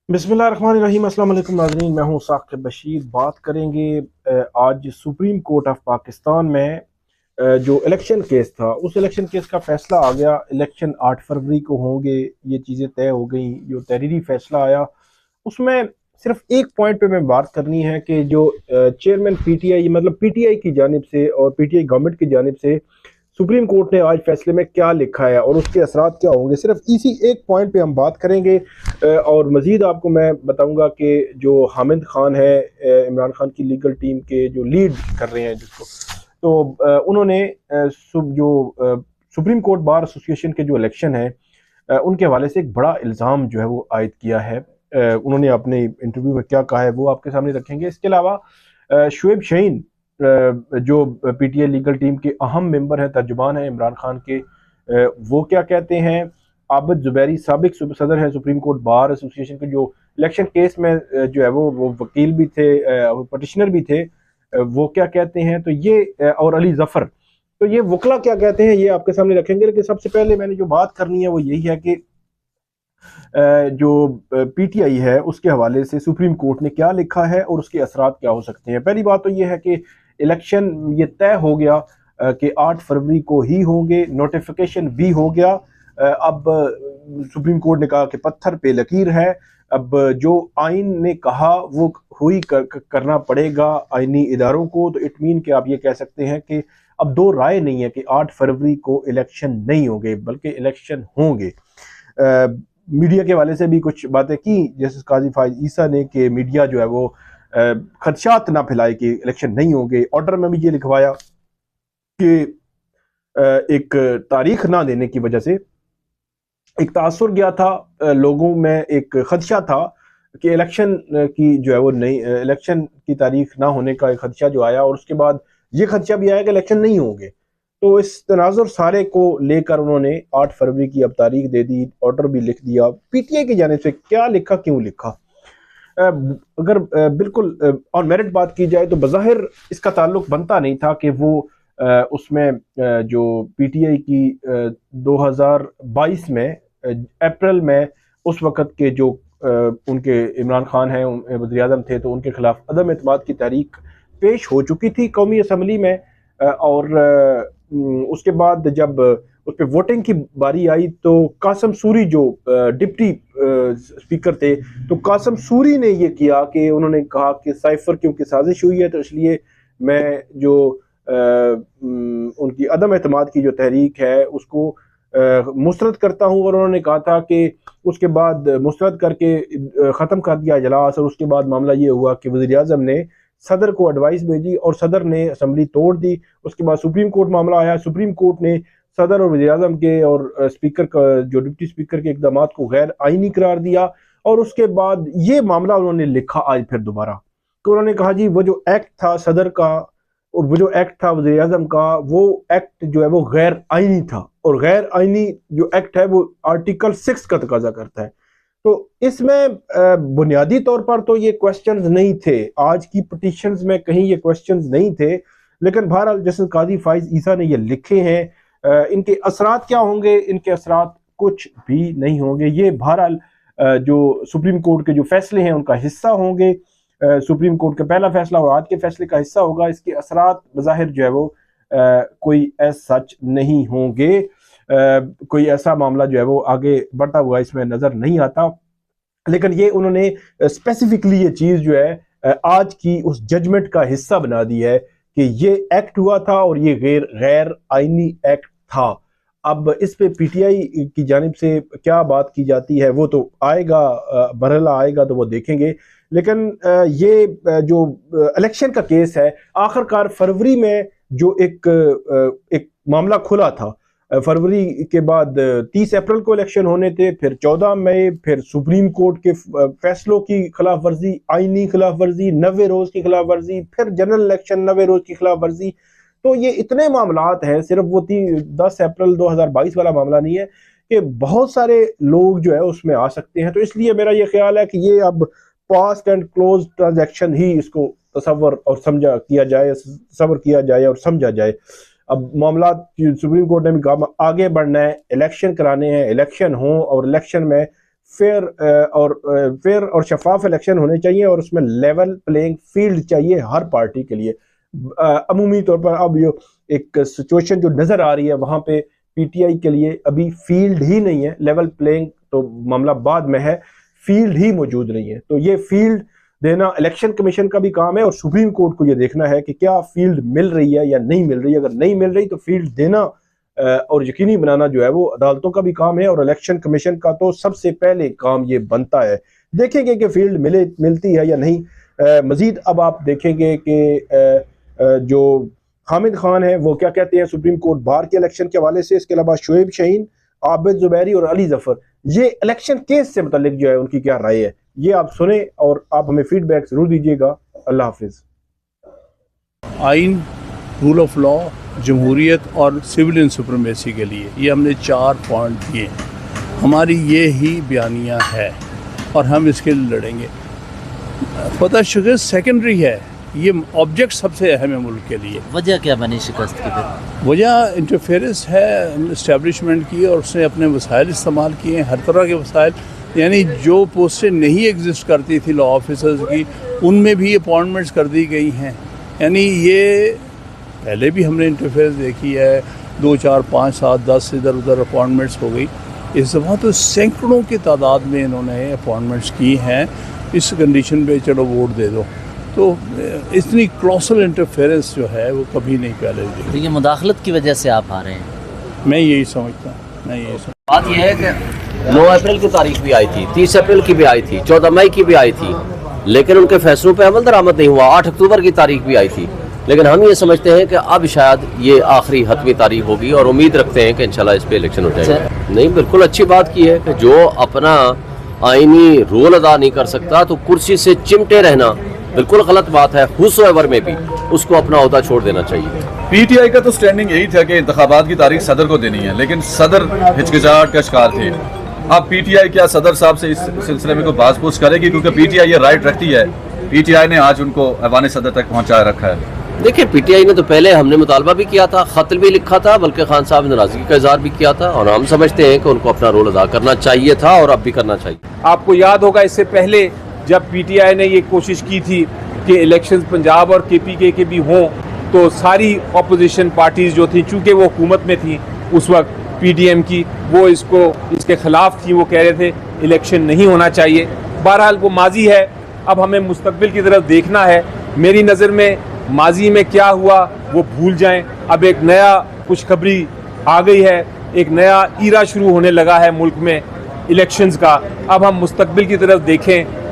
बिस्मिल्लाहिर्रहमानिर्रहीम। अस्सलाम वालेकुम नाज़रीन, मैं हूँ साक़िब बशीर। बात करेंगे आज सुप्रीम कोर्ट ऑफ पाकिस्तान में जो इलेक्शन केस था, उस इलेक्शन केस का फैसला आ गया। इलेक्शन 8 फरवरी को होंगे, ये चीज़ें तय हो गई। जो तहरीरी फैसला आया उसमें सिर्फ एक पॉइंट पे मैं बात करनी है कि जो चेयरमैन पीटीआई, मतलब पीटीआई की जानिब से और पीटीआई गवर्नमेंट की जानिब से सुप्रीम कोर्ट ने आज फैसले में क्या लिखा है और उसके असरात क्या होंगे, सिर्फ इसी एक पॉइंट पे हम बात करेंगे। और मजीद आपको मैं बताऊंगा कि जो हामिद खान है, इमरान खान की लीगल टीम के जो लीड कर रहे हैं जिसको, तो उन्होंने सुप्रीम कोर्ट बार एसोसिएशन के जो इलेक्शन है उनके हवाले से एक बड़ा इल्ज़ाम जो है वो आयद किया है। उन्होंने अपने इंटरव्यू में क्या कहा है वो आपके सामने रखेंगे। इसके अलावा शुएब शहीन, जो पीटीआई लीगल टीम के अहम मेंबर हैं, तर्जुमान हैं इमरान खान के, वो क्या कहते हैं। आबिद जुबैरी, साबिक सदर हैं सुप्रीम कोर्ट बार एसोसिएशन के, जो इलेक्शन केस में जो है वो वकील भी थे, पटिशनर भी थे, वो क्या कहते हैं। तो ये और अली जफर, तो ये वकला क्या कहते हैं, ये आपके सामने रखेंगे। लेकिन सबसे पहले मैंने जो बात करनी है वो यही है कि जो पीटीआई है उसके हवाले से सुप्रीम कोर्ट ने क्या लिखा है और उसके असरात क्या हो सकते हैं। पहली बात तो ये है कि इलेक्शन ये तय हो गया कि 8 फरवरी को ही होंगे, नोटिफिकेशन भी हो गया। अब सुप्रीम कोर्ट ने कहा कि पत्थर पे लकीर है। अब जो आइन ने कहा वो करना पड़ेगा आइनी इदारों को। तो इट मीन कि आप ये कह सकते हैं कि अब दो राय नहीं है कि 8 फरवरी को इलेक्शन नहीं होंगे बल्कि इलेक्शन होंगे। मीडिया के हवाले से भी कुछ बातें की, जैसे काजी फाइज ईसा ने, कि मीडिया जो है वो खदशात ना फैलाए कि इलेक्शन नहीं होंगे। ऑर्डर में भी ये लिखवाया कि एक तारीख ना देने की वजह से एक तासुर गया था, लोगों में एक खदशा था कि इलेक्शन की जो है वो नहीं, इलेक्शन की तारीख ना होने का एक खदशा जो आया, और उसके बाद ये खदशा भी आया कि इलेक्शन नहीं होंगे। तो इस तनाजुर सारे को लेकर उन्होंने 8 फरवरी की अब तारीख दे दी, ऑर्डर भी लिख दिया। पीटीआई की जानिब से क्या लिखा, क्यों लिखा, अगर बिल्कुल ऑन मेरिट बात की जाए तो बज़ाहिर इसका ताल्लुक बनता नहीं था कि वो उसमें जो पीटीआई की 2022 में अप्रैल में उस वक़्त के जो उनके इमरान खान हैं, वज़ीर आज़म थे, तो उनके खिलाफ अदम एतमाद की तहरीक पेश हो चुकी थी कौमी असम्बली में। और उसके बाद जब उस पर वोटिंग की बारी आई तो कासम सूरी जो डिप्टी स्पीकर थे, तो कासम सूरी ने ये किया कि उन्होंने कहा कि साइफर क्योंकि साजिश हुई है तो इसलिए मैं जो उनकी अदम एतमाद की जो तहरीक है उसको मुस्तरद करता हूँ। और उन्होंने कहा था कि उसके बाद मुस्तरद करके ख़त्म कर दिया इजलास। और उसके बाद मामला ये हुआ कि वज़ीर आज़म ने सदर को एडवाइस भेजी और सदर ने असम्बली तोड़ दी। उसके बाद सुप्रीम कोर्ट मामला आया, सुप्रीम कोर्ट ने सदर और वज़ीर आज़म के और स्पीकर का, जो डिप्टी स्पीकर के इक़दामात को गैर आइनी करार दिया। और उसके बाद ये मामला उन्होंने लिखा आज फिर दोबारा, तो उन्होंने कहा जी वो जो एक्ट था सदर का और वो जो एक्ट था वज़ीर आज़म का, वो एक्ट जो है वो गैर आइनी था। और गैर आइनी जो एक्ट है वो आर्टिकल 6 का तकाजा करता है। तो इसमें बुनियादी तौर पर तो ये क्वेश्चंस नहीं थे, आज की पिटीशंस में कहीं ये क्वेश्चंस नहीं थे। लेकिन बहरहाल जैसे काजी फाइज ईसा ने ये लिखे हैं, इनके असरात क्या होंगे, इनके असरात कुछ भी नहीं होंगे। ये बहरहाल जो सुप्रीम कोर्ट के जो फैसले हैं उनका हिस्सा होंगे। सुप्रीम कोर्ट का पहला फैसला और आज के फैसले का हिस्सा होगा। इसके असरात बज़ाहिर जो है वो कोई ऐसा सच नहीं होंगे। कोई ऐसा मामला जो है वो आगे बढ़ता हुआ इसमें नजर नहीं आता। लेकिन ये उन्होंने स्पेसिफिकली ये चीज जो है आज की उस जजमेंट का हिस्सा बना दी है कि ये एक्ट हुआ था और ये गैर गैर आइनी एक्ट था। अब इस पे पीटीआई की जानिब से क्या बात की जाती है वो तो आएगा, मरहला आएगा तो वो देखेंगे। लेकिन ये जो इलेक्शन का केस है, आखिरकार फरवरी में जो एक मामला खुला था, फरवरी के बाद 30 अप्रैल को इलेक्शन होने थे, फिर 14 मई, फिर सुप्रीम कोर्ट के फैसलों की खिलाफ वर्जी, आईनी खिलाफ वर्जी, 90 रोज की खिलाफ वर्जी, फिर जनरल इलेक्शन 90 रोज की खिलाफ वर्जी। तो ये इतने मामलात हैं, सिर्फ वो 10 अप्रैल 2022 वाला मामला नहीं है कि बहुत सारे लोग जो है उसमें आ सकते हैं। तो इसलिए मेरा ये ख्याल है कि ये अब पास्ट एंड क्लोज ट्रांजैक्शन ही इसको तसव्वुर और समझा किया जाए, तसव्वुर किया जाए और समझा जाए। अब मामला सुप्रीम कोर्ट ने भी कहा आगे बढ़ना है, इलेक्शन कराने हैं, इलेक्शन हो और इलेक्शन में फेयर और शफाफ इलेक्शन होने चाहिए और उसमें लेवल प्लेइंग फील्ड चाहिए हर पार्टी के लिए। अमूमी तौर पर अब ये एक सिचुएशन जो नज़र आ रही है वहाँ पे पीटीआई के लिए अभी फील्ड ही नहीं है। लेवल प्लेइंग तो मामला बाद में है, फील्ड ही मौजूद नहीं है। तो ये फील्ड देना इलेक्शन कमीशन का भी काम है और सुप्रीम कोर्ट को ये देखना है कि क्या फील्ड मिल रही है या नहीं मिल रही है। अगर नहीं मिल रही तो फील्ड देना और यकीनी बनाना जो है वो अदालतों का भी काम है और इलेक्शन कमीशन का तो सबसे पहले काम ये बनता है। देखेंगे कि फील्ड मिलती है या नहीं। मजीद अब आप देखेंगे कि जो हामिद खान है वो क्या कहते हैं सुप्रीम कोर्ट बार के इलेक्शन के हवाले से। इसके अलावा शोएब शाहीन, आबिद जुबैरी और अली जफर, ये इलेक्शन केस से मुतालिक जो है उनकी क्या राय है, ये आप सुने और आप हमें फीडबैक जरूर दीजिएगा। अल्लाह हाफिज। आइन, रूल ऑफ लॉ, जमहूरियत और सिविलियन सुप्रीमेसी के लिए ये हमने 4 पॉइंट दिए। हमारी ये ही बयानिया है और हम इसके लिए लड़ेंगे। पता शिकस्त सेकेंडरी है, ये ऑब्जेक्ट सबसे अहम है मुल्क के लिए। वजह क्या बनी शिकस्त की फिर? वजह इंटरफेरेंस है इस्टेब्लिशमेंट की और उसने अपने वसाइल इस्तेमाल किए, हर तरह के वसाइल। यानी जो पोस्टें नहीं एग्जिस्ट करती थी लॉ ऑफिसर्स की, उनमें भी अपॉइंटमेंट्स कर दी गई हैं। यानी ये पहले भी हमने इंटरफेरेंस देखी है, 2, 4, 5, 7, 10 इधर उधर अपॉइंटमेंट्स हो गई। इस दफ़ा तो सैकड़ों की तादाद में इन्होंने अपॉइंटमेंट्स की हैं। इस कंडीशन पे चलो वोट दे दो, तो इतनी क्लोसल इंटरफेरेंस जो है वो कभी नहीं पहले देखी। तो ये मुदाखलत की वजह से आप आ रहे हैं? मैं यही समझता हूँ, मैं यही समझता। बात यह है कि 9 अप्रैल की तारीख भी आई थी, 30 अप्रैल की भी आई थी, 14 मई की भी आई थी, लेकिन उनके फैसलों पे अमल दरामद नहीं हुआ। 8 अक्टूबर की तारीख भी आई थी, लेकिन हम ये समझते हैं कि अब शायद ये आखिरी हतमी तारीख होगी और उम्मीद रखते हैं कि इंशाल्लाह इस पे इलेक्शन हो जाएगा। नहीं, बिल्कुल अच्छी बात की है कि जो अपना आईनी रोल अदा नहीं कर सकता तो कुर्सी से चिमटे रहना बिल्कुल गलत बात है। हुसोएवर में भी उसको अपना ओहदा छोड़ देना चाहिए। पीटीआई का तो स्टैंडिंग यही था कि इंतखाबात की तारीख सदर को देनी है, लेकिन सदर हिचकिचाहट का शिकार थे। अब पीटीआई क्या सदर साहब से इस सिलसिले में कोई बात पूछ करेगी? क्योंकि पीटीआई ये राइट रखती है। पीटीआई ने आज उनको ऐवान सदर तक पहुंचा रखा है। देखिए, पीटीआई ने तो पहले हमने मुतालबा भी किया था, खत भी लिखा था, बल्कि खान साहब ने नाराजगी का इजहार भी किया था और हम समझते हैं कि उनको अपना रोल अदा करना चाहिए था और अब भी करना चाहिए। आपको याद होगा इससे पहले जब पीटीआई ने ये कोशिश की थी कि इलेक्शंस पंजाब और केपीके के भी हों, तो सारी अपोजिशन पार्टीज जो थी, चूँकि वो हुकूमत में थी उस वक्त पीडीएम की, वो इसके खिलाफ थी। वो कह रहे थे इलेक्शन नहीं होना चाहिए। बहरहाल वो माजी है, अब हमें मुस्तकबिल की तरफ देखना है। मेरी नज़र में माजी में क्या हुआ वो भूल जाएं। अब एक नया खुशखबरी आ गई है, एक नया ईरा शुरू होने लगा है मुल्क में इलेक्शंस का। अब हम मुस्तकबिल की तरफ देखें